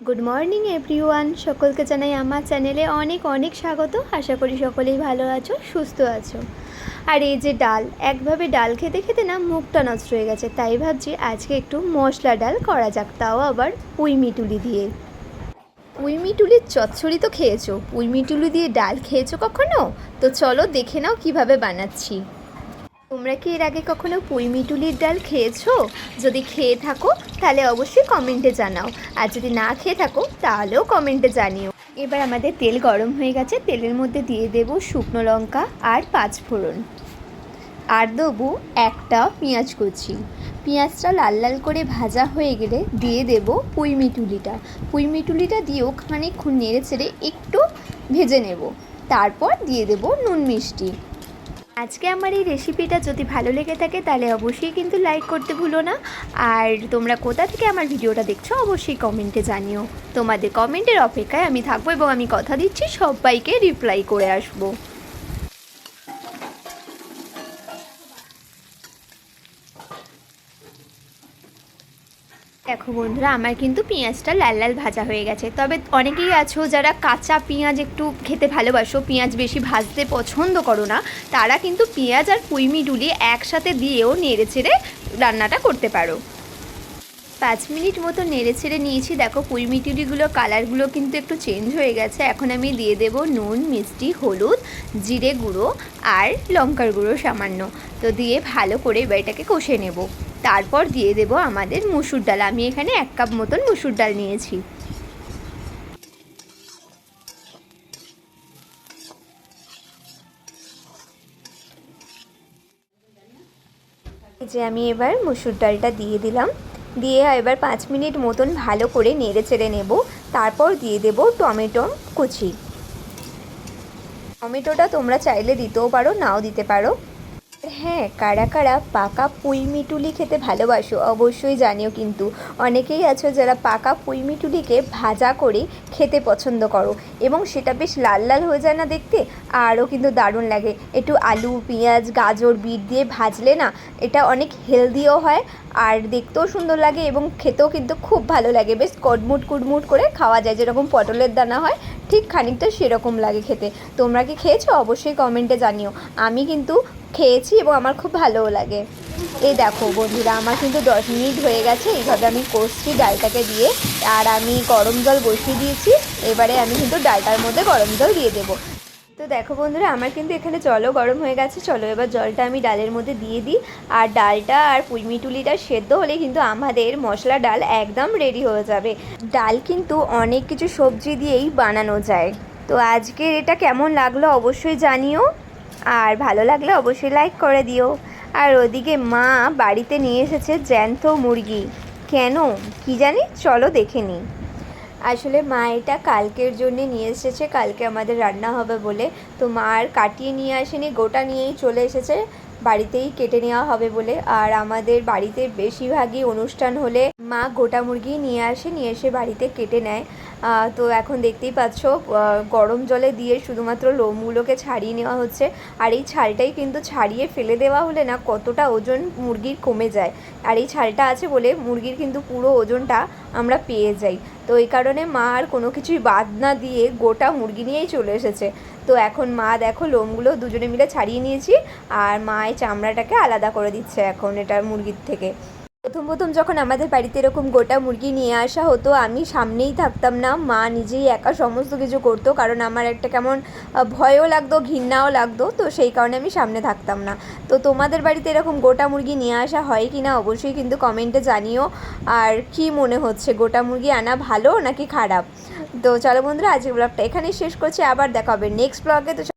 Good morning everyone, সকলকে জানাই আমার চ্যানেলে অনেক অনেক স্বাগত। আশা করি সকলেই ভালো আছো, সুস্থ আছো। আর এই যে ডাল, একভাবে ডাল খেতে খেতে না মুখটা নষ্ট হয়ে গেছে, তাই ভাবছি আজকে একটু মশলা ডাল করা যাক, তাও আবার পুঁইমিটুলি দিয়ে। পুঁইমিটুলির চচ্চড়ি তো খেয়েছো, পুঁইমিটুলি দিয়ে ডাল খেয়েছো কখনো? তো চলো দেখে নাও কিভাবে বানাচ্ছি। তোমরা কি এর আগে কখনো পুঁইমিটুলির ডাল খেয়েছো? যদি খেয়ে থাকো তাহলে অবশ্যই কমেন্টে জানাও, আর যদি না খেয়ে থাকো তাহলেও কমেন্টে জানিও। এবার আমাদের তেল গরম হয়ে গেছে, তেলের মধ্যে দিয়ে দেব শুকনো লঙ্কা আর 5 ফোড়ন, আর দেবো একটা পেঁয়াজ কুচি। পেঁয়াজটা লাল লাল করে ভাজা হয়ে গেলে দিয়ে দেব পুঁইমিটুলিটা দিয়েও খানিকক্ষণ নেড়ে চেড়ে একটু ভেজে নেব। তারপর দিয়ে দেব নুন মিষ্টি। আজকে আমার এই রেসিপিটা যদি ভালো লেগে থাকে তাহলে অবশ্যই কিন্তু লাইক করতে ভুলো না। আর তোমরা কোথা থেকে আমার ভিডিওটা দেখছো অবশ্যই কমেন্টে জানিও। তোমাদের কমেন্টের অপেক্ষায় আমি থাকবো এবং আমি কথা দিচ্ছি সবাইকে রিপ্লাই করে আসবো। দেখো বন্ধুরা, আমার কিন্তু পেঁয়াজটা লাল লাল ভাজা হয়ে গেছে। তবে অনেকেই আছো যারা কাঁচা পেঁয়াজ একটু খেতে ভালোবাসো, পেঁয়াজ বেশি ভাজতে পছন্দ করো না, তারা কিন্তু পেঁয়াজ আর পুঁইমিটুলি একসাথে দিয়েও নেড়ে চেড়ে রান্নাটা করতে পারো। 5 মিনিট মতো নেড়ে ছেড়ে নিয়েছি। দেখো পুঁইমিটুলিগুলো কালারগুলো কিন্তু একটু চেঞ্জ হয়ে গেছে। এখন আমি দিয়ে দেব নুন, মিষ্টি, হলুদ, জিরে গুঁড়ো আর লঙ্কার গুঁড়ো সামান্য। তো দিয়ে ভালো করে এবার এটাকে কষে নেব। তারপর দিয়ে দেব আমাদের মুসুর ডাল। আমি এখানে 1 কাপ মতন মুসুর ডাল নিয়েছি। এই যে আমি এবার মুসুর ডালটা দিয়ে দিলাম, দিয়ে এবার 5 মিনিট মতন ভালো করে নেড়ে চেড়ে নেব। তারপর দিয়ে দেব টমেটো কুচি। টমেটোটা তোমরা চাইলে দিতেও পারো, নাও দিতে পারো। হ্যাঁ, কারা কারা পাকা পুঁইমিটুলি খেতে ভালোবাসো অবশ্যই জানিও। কিন্তু অনেকেই আছো যারা পাকা পুঁইমিটুলিকে ভাজা করে খেতে পছন্দ করো, এবং সেটা বেশ লাল লাল হয়ে যায় না দেখতে, আরও কিন্তু দারুণ লাগে। একটু আলু, পেঁয়াজ, গাজর, বিট দিয়ে ভাজলে না এটা অনেক হেলদিও হয়, আর দেখতেও সুন্দর লাগে এবং খেতেও কিন্তু খুব ভালো লাগে। বেশ কড়মুট কুড়মুট করে খাওয়া যায়, যেরকম পটলের দানা হয় ঠিক খানিকটা সেরকম লাগে খেতে। তোমরা কি খেয়েছো অবশ্যই কমেন্টে জানিও। আমি কিন্তু খেয়েছি এবং আমার খুব ভালোও লাগে। এই দেখো বন্ধুরা, আমার কিন্তু 10 মিনিট হয়ে গেছে এইভাবে আমি কষছি ডালটাকে দিয়ে। আর আমি গরম জল বসিয়ে দিয়েছি, এবারে আমি কিন্তু ডালটার মধ্যে গরম জল দিয়ে দেবো। তো দেখো বন্ধুরা, আমার কিন্তু এখানে জলও গরম হয়ে গেছে। চলো এবার জলটা আমি ডালের মধ্যে দিয়ে দিই। আর ডালটা আর পুঁইমিটুলিটা সেদ্ধ হলে কিন্তু আমাদের মশলা ডাল একদম রেডি হয়ে যাবে। ডাল কিন্তু অনেক কিছু সবজি দিয়েই বানানো যায়। তো আজকের এটা কেমন লাগলো অবশ্যই জানিও, আর ভালো লাগলে অবশ্যই লাইক করে দিও। আর ওদিকে মা বাড়িতে নিয়ে এসেছে জ্যান্ত মুরগি। কেন কি জানি, চলো দেখে নিই। আসলে মা এটা কালকের জন্য নিয়ে এসেছে, কালকে আমাদের রান্না হবে বলে। তো মা আর কাটিয়ে নিয়ে আসেনি, গোটা নিয়েই চলে এসেছে, বাড়িতেই কেটে নেওয়া হবে বলে। আর আমাদের বাড়িতে বেশিরভাগই অনুষ্ঠান হলে মা গোটা মুরগি নিয়ে আসে, নিয়ে এসে বাড়িতে কেটে নেয়। তো এখন দেখতেই পাচ্ছ গরম জলে দিয়ে শুধুমাত্র লোমগুলোকে ছাড়িয়ে নেওয়া হচ্ছে। আর এই ছালটাই কিন্তু ছাড়িয়ে ফেলে দেওয়া হলে না কতটা ওজন মুরগির কমে যায়। আর এই ছালটা আছে বলে মুরগির কিন্তু পুরো ওজনটা আমরা পেয়ে যাই। তো এই কারণে মা আর কোনো কিছুই বাদ না দিয়ে গোটা মুরগি নিয়েই চলে এসেছে। তো এখন মা দেখো লোমগুলো দুজনে মিলে ছাড়িয়ে নিয়েছি, আর মা এই চামড়াটাকে আলাদা করে দিচ্ছে এখন এটা মুরগির থেকে। প্রথম প্রথম যখন আমাদের বাড়িতে এরকম গোটা মুরগি নিয়ে আসা হতো, আমি সামনেই থাকতাম না, মা নিজেই একা সমস্ত কিছু করতো, কারণ আমার একটা কেমন ভয়ও লাগতো, ঘৃণাও লাগতো, তো সেই কারণে আমি সামনে থাকতাম না। তো তোমাদের বাড়িতে এরকম গোটা মুরগি নিয়ে আসা হয় কি না অবশ্যই কিন্তু কমেন্টে জানিও। আর কি মনে হচ্ছে, গোটা মুরগি আনা ভালো নাকি খারাপ? তো চলো বন্ধুরা, আজকের ব্লগটা এখানেই শেষ করছি, আবার দেখা হবে নেক্সট ব্লগে। তো